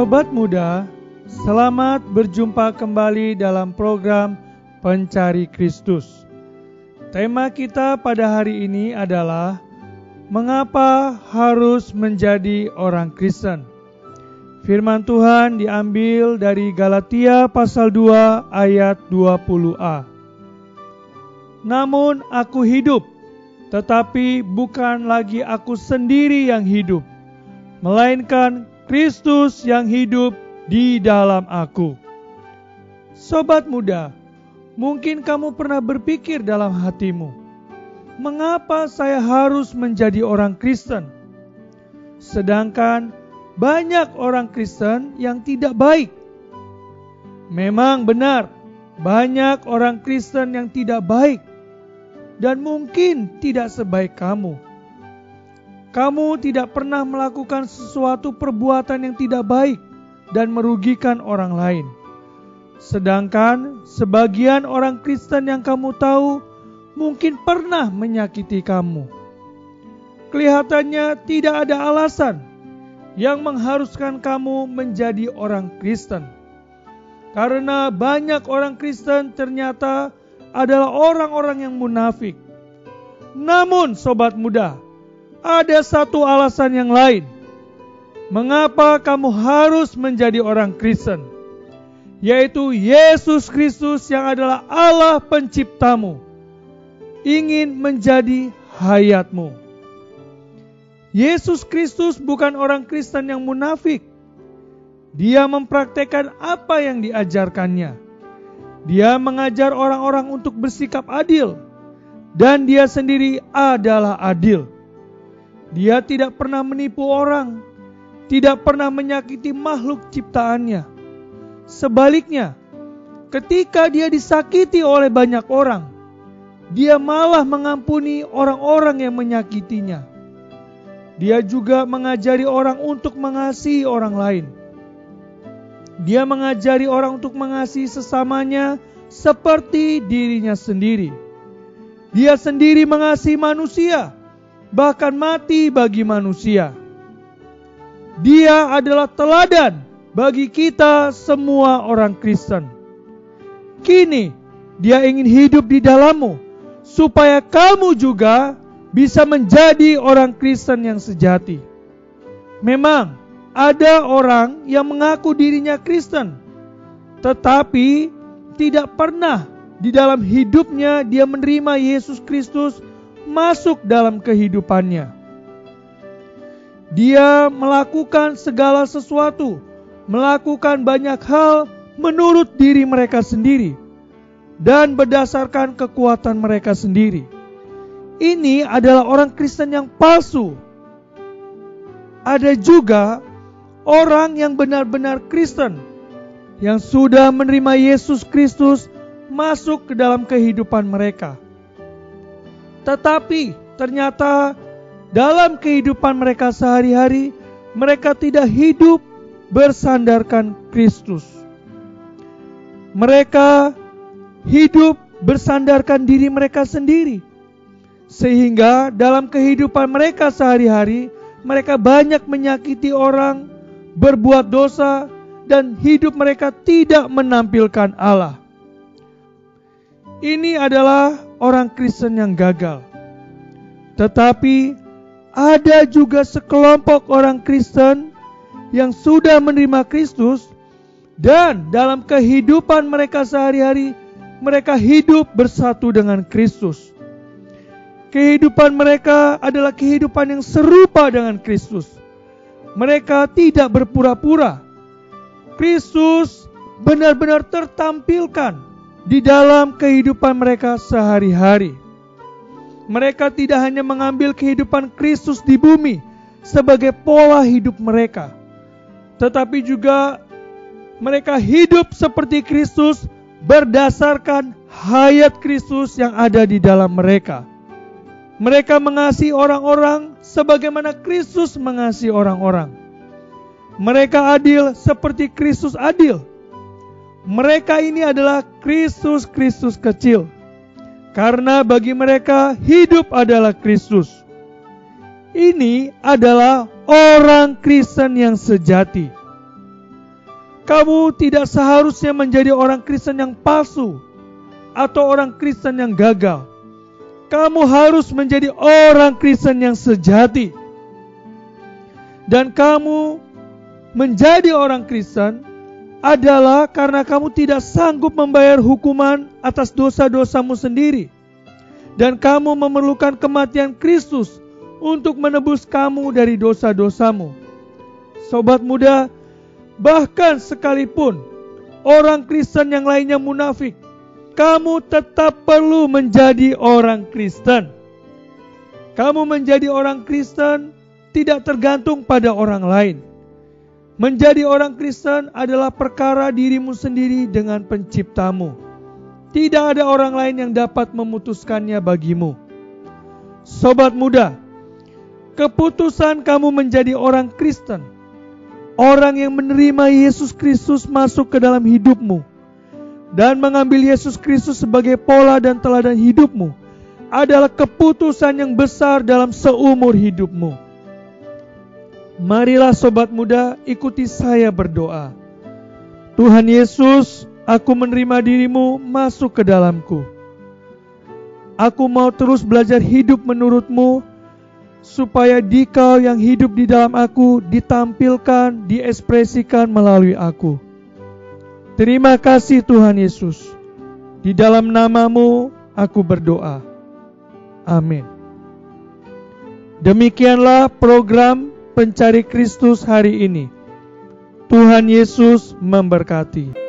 Sobat muda, selamat berjumpa kembali dalam program Pencari Kristus. Tema kita pada hari ini adalah mengapa harus menjadi orang Kristen. Firman Tuhan diambil dari Galatia pasal 2 ayat 20a. Namun aku hidup, tetapi bukan lagi aku sendiri yang hidup, melainkan Kristus yang hidup di dalam aku. Sobat muda, mungkin kamu pernah berpikir dalam hatimu, mengapa saya harus menjadi orang Kristen? Sedangkan banyak orang Kristen yang tidak baik. Memang benar, banyak orang Kristen yang tidak baik dan mungkin tidak sebaik kamu. Kamu tidak pernah melakukan sesuatu perbuatan yang tidak baik dan merugikan orang lain. Sedangkan sebagian orang Kristen yang kamu tahu mungkin pernah menyakiti kamu. Kelihatannya tidak ada alasan yang mengharuskan kamu menjadi orang Kristen. Karena banyak orang Kristen ternyata adalah orang-orang yang munafik. Namun sobat muda, ada satu alasan yang lain. Mengapa kamu harus menjadi orang Kristen? Yaitu Yesus Kristus yang adalah Allah penciptamu ingin menjadi hayatmu. Yesus Kristus bukan orang Kristen yang munafik. Dia mempraktekkan apa yang diajarkannya. Dia mengajar orang-orang untuk bersikap adil, dan dia sendiri adalah adil. Dia tidak pernah menipu orang, tidak pernah menyakiti makhluk ciptaannya. Sebaliknya, ketika dia disakiti oleh banyak orang, dia malah mengampuni orang-orang yang menyakitinya. Dia juga mengajari orang untuk mengasihi orang lain. Dia mengajari orang untuk mengasihi sesamanya seperti dirinya sendiri. Dia sendiri mengasihi manusia, bahkan mati bagi manusia. Dia adalah teladan bagi kita semua orang Kristen. Kini dia ingin hidup di dalammu, supaya kamu juga bisa menjadi orang Kristen yang sejati. Memang ada orang yang mengaku dirinya Kristen, tetapi tidak pernah di dalam hidupnya dia menerima Yesus Kristus masuk dalam kehidupannya. Dia melakukan segala sesuatu, melakukan banyak hal menurut diri mereka sendiri dan berdasarkan kekuatan mereka sendiri. Ini adalah orang Kristen yang palsu. Ada juga orang yang benar-benar Kristen yang sudah menerima Yesus Kristus masuk ke dalam kehidupan mereka. Tetapi ternyata dalam kehidupan mereka sehari-hari, mereka tidak hidup bersandarkan Kristus. Mereka hidup bersandarkan diri mereka sendiri. Sehingga dalam kehidupan mereka sehari-hari, mereka banyak menyakiti orang, berbuat dosa, dan hidup mereka tidak menampilkan Allah. Ini adalah orang Kristen yang gagal. Tetapi ada juga sekelompok orang Kristen yang sudah menerima Kristus dan dalam kehidupan mereka sehari-hari mereka hidup bersatu dengan Kristus. Kehidupan mereka adalah kehidupan yang serupa dengan Kristus. Mereka tidak berpura-pura. Kristus benar-benar tertampilkan di dalam kehidupan mereka sehari-hari. Mereka tidak hanya mengambil kehidupan Kristus di bumi sebagai pola hidup mereka, tetapi juga mereka hidup seperti Kristus berdasarkan hayat Kristus yang ada di dalam mereka. Mereka mengasihi orang-orang sebagaimana Kristus mengasihi orang-orang. Mereka adil seperti Kristus adil. Mereka ini adalah Kristus kecil. Karena bagi mereka hidup adalah Kristus. Ini adalah orang Kristen yang sejati. Kamu tidak seharusnya menjadi orang Kristen yang palsu atau orang Kristen yang gagal. Kamu harus menjadi orang Kristen yang sejati. Dan kamu menjadi orang Kristen adalah karena kamu tidak sanggup membayar hukuman atas dosa-dosamu sendiri. Dan kamu memerlukan kematian Kristus untuk menebus kamu dari dosa-dosamu. Sobat muda, bahkan sekalipun orang Kristen yang lainnya munafik, kamu tetap perlu menjadi orang Kristen. Kamu menjadi orang Kristen tidak tergantung pada orang lain. Menjadi orang Kristen adalah perkara dirimu sendiri dengan penciptamu. Tidak ada orang lain yang dapat memutuskannya bagimu. Sobat muda, keputusan kamu menjadi orang Kristen, orang yang menerima Yesus Kristus masuk ke dalam hidupmu, dan mengambil Yesus Kristus sebagai pola dan teladan hidupmu, adalah keputusan yang besar dalam seumur hidupmu. Marilah sobat muda, ikuti saya berdoa. Tuhan Yesus, aku menerima dirimu masuk ke dalamku. Aku mau terus belajar hidup menurutmu, supaya Dikau yang hidup di dalam aku ditampilkan, diekspresikan melalui aku. Terima kasih Tuhan Yesus. Di dalam namamu aku berdoa. Amin. Demikianlah program Pencari Kristus hari ini. Tuhan Yesus memberkati.